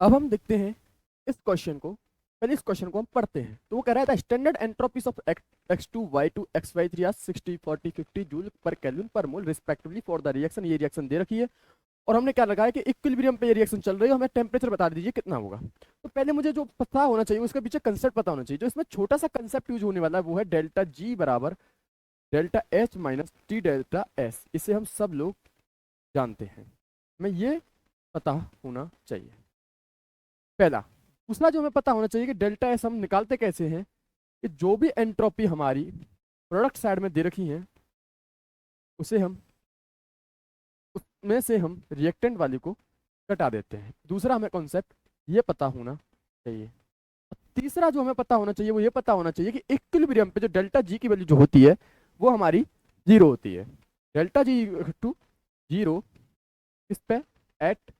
अब हम देखते हैं इस क्वेश्चन को। पहले इस क्वेश्चन को हम पढ़ते हैं। तो वो कह रहा था standard entropies of x2 y2 xy3 are 60 40 50 joule पर केल्विन पर mole respectively for the reaction. ये रिएक्शन दे रखी है और हमने क्या लगाया कि इक्विलिब्रियम पे ये रिएक्शन चल रही है, हमें टेम्परेचर बता दीजिए कितना होगा। तो पहले मुझे जो पता होना चाहिए उसके पीछे कंसेप्ट पता होना चाहिए। जो इसमें छोटा सा कंसेप्ट यूज होने वाला है वो है डेल्टा जी बराबर delta H minus T delta S. इसे हम सब लोग जानते हैं, हमें ये पता होना चाहिए पहला। दूसरा जो हमें पता होना चाहिए कि डेल्टा एस हम निकालते कैसे हैं कि जो भी एंट्रोपी हमारी प्रोडक्ट साइड में दे रखी है उसे हम उसमें से हम रिएक्टेंट वाली को घटा देते हैं। दूसरा हमें कॉन्सेप्ट ये पता होना चाहिए। तीसरा जो हमें पता होना चाहिए वो ये पता होना चाहिए कि इक्विलिब्रियम पे जो डेल्टा जी की वैल्यू जो होती है वो हमारी जीरो होती है। डेल्टा जी टू जीरो इस पे एट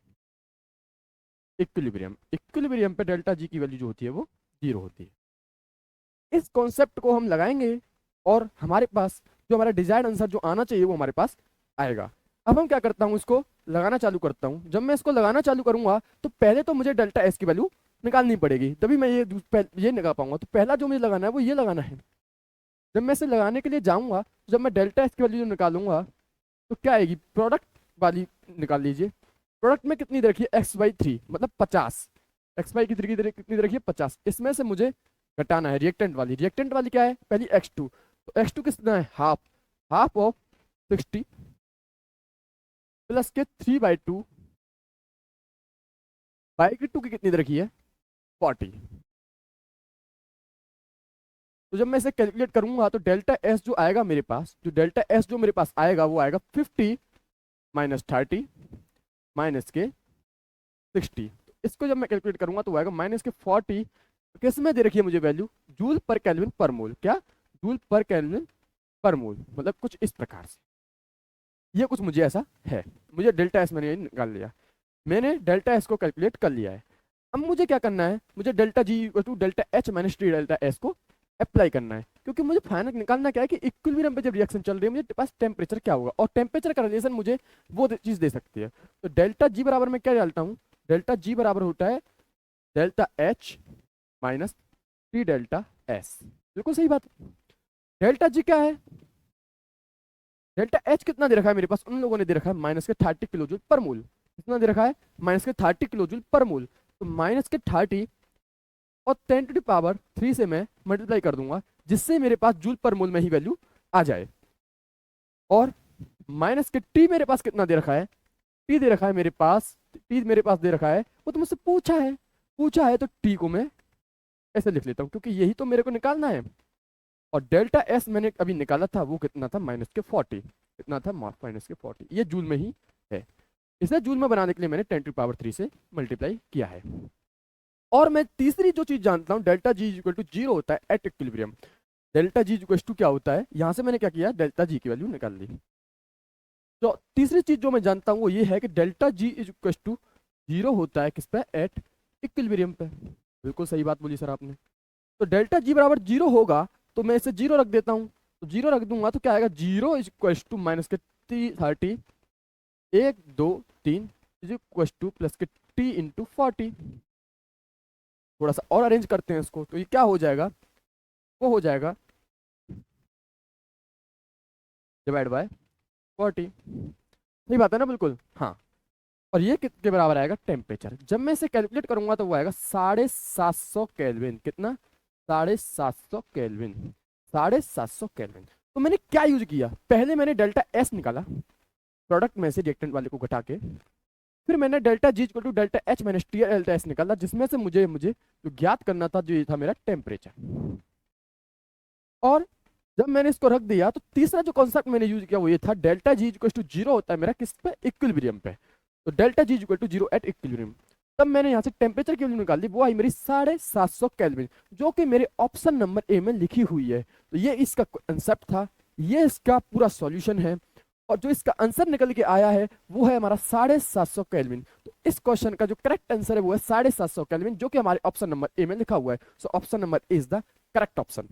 इक्विलिब्रियम। इक्विलिब्रियम पे डेल्टा जी की वैल्यू जो होती है वो जीरो होती है। इस कॉन्सेप्ट को हम लगाएंगे और हमारे पास जो हमारा डिजायर्ड आंसर जो आना चाहिए वो हमारे पास आएगा। अब हम क्या करता हूँ, इसको लगाना चालू करता हूँ। जब मैं इसको लगाना चालू करूंगा तो पहले तो मुझे डेल्टा एस की वैल्यू निकालनी पड़ेगी, तभी मैं ये निकाल पाऊंगा। तो पहला जो मुझे लगाना है वो ये लगाना है। जब मैं इसे लगाने के लिए जाऊंगा, जब मैं डेल्टा एस की वैल्यू निकालूंगा तो क्या आएगी, प्रोडक्ट वाली निकाल लीजिए। प्रोडक्ट में कितनी दे रखी है, एक्स बाई थ्री मतलब 50। एक्स बाई की कितनी दे रखी है, 50। इसमें से मुझे घटाना है रिएक्टेंट वाली। रिएक्टेंट वाली क्या है, पहली x2। तो x2 कितना है, हाफ। हाफ ऑफ 60 प्लस के 3/2 बाई की 2 की कितनी दे रखी है, 40। तो जब मैं इसे कैलकुलेट करूंगा तो डेल्टा एस जो आएगा मेरे पास, जो डेल्टा एस जो मेरे पास आएगा वो आएगा 50 माइनस 30 माइनस के 60। इसको जब मैं कैलकुलेट करूंगा तो आएगा माइनस के 40। किस में दे रखी है मुझे वैल्यू, जूल पर केल्विन पर मोल। क्या, जूल पर केल्विन पर मोल, मतलब कुछ इस प्रकार से। ये कुछ मुझे ऐसा है। मुझे डेल्टा एस मैंने निकाल लिया, मैंने डेल्टा एस को कैलकुलेट कर लिया है। अब मुझे क्या करना है, मुझे delta G to delta H minus T delta S को अप्लाई करना है। क्योंकि मुझे फाइनल निकालना क्या है कि इक्विलिब्रियम पे जब रिएक्शन चल रही है मुझे पास टेम्परेचर क्या होगा, और टेम्परेचर का रिलेशन मुझे वो चीज दे सकती है। तो डेल्टा जी बराबर मैं क्या डालता हूँ, डेल्टा जी बराबर होता है delta H minus T delta S. बिल्कुल सही बात। डेल्टा जी क्या है, डेल्टा एच कितना दे रखा है मेरे पास, उन लोगों ने दे रखा है माइनस के 30 किलो जूल पर मोल। कितना दे रखा है, माइनस के 30 किलो जूल पर मोल। तो माइनस के 30 और 10 टू द पावर 3 से मैं मल्टीप्लाई कर दूंगा, जिससे मेरे पास जूल पर मोल में ही वैल्यू आ जाए। और माइनस के टी मेरे पास कितना दे रखा है, टी दे रखा है मेरे पास, टी मेरे पास दे रखा है, वो तो मुझसे पूछा है तो टी को मैं ऐसे लिख लेता हूँ क्योंकि यही तो मेरे को निकालना है। और डेल्टा एस मैंने अभी निकाला था वो कितना था, माइनस के 40। कितना था, माइनस के 40। ये जूल में ही है। इसे जूल में बनाने के लिए मैंने 10 टू पावर 3 से मल्टीप्लाई किया है। और मैं तीसरी जो चीज जानता हूँ, delta G equal to zero होता है at equilibrium. Delta G equal to क्या होता है, यहां से मैंने क्या किया, डेल्टा जी की वैल्यू निकाल ली। तो तीसरी चीज जो मैं जानता हूँ वो ये है कि delta G is equal to zero होता है किस पे, एट इक्विलिब्रियम पे। बिल्कुल सही बात बोली सर आपने। तो डेल्टा जी बराबर जीरो होगा तो मैं इसे जीरो रख देता हूँ। तो जीरो रख दूंगा तो क्या आएगा, zero is equal to minus के 30 1 2 3 इज इक्वल टू प्लस के टी इंटू 40। थोड़ा सा और अरेंज करते हैं इसको, तो ये क्या हो जाएगा, वो हो जाएगा डिवाइड बाय 40। सही बात है ना, बिल्कुल हाँ। और ये कितने बराबर आएगा, टेम्परेचर। जब मैं इसे कैलकुलेट करूंगा तो वो आएगा 750 केल्विन। कितना, 750 केल्विन। 750 केल्विन। तो मैंने क्या यूज किया, पहले मैंने डेल्टा एस निकाला प्रोडक्ट में से रिएक्टेंट वाले को घटा के, फिर मैंने delta G equal to delta H minus T delta S निकाला, जिसमें से मुझे मुझे जो ज्ञात करना था जो ये था मेरा टेम्परेचर। और जब मैंने इसको रख दिया तो तीसरा जो कॉन्सेप्ट मैंने यूज किया वो ये था, delta G equal to zero होता है मेरा किस पे, इक्विलिब्रियम पे। तो delta G equal to zero at equilibrium. तब मैंने यहाँ से टेम्परेचर की वैल्यू निकाल दी, वो आई मेरी 750 केल्विन, जो कि मेरे ऑप्शन नंबर ए में लिखी हुई है। तो ये इसका कंसेप्ट था, ये इसका पूरा सॉल्यूशन है। और जो इसका आंसर निकल के आया है वो है हमारा 750 केल्विन। तो इस क्वेश्चन का जो करेक्ट आंसर है वो है 750 केल्विन, जो कि हमारे ऑप्शन नंबर ए में लिखा हुआ है। So option number A is the correct option.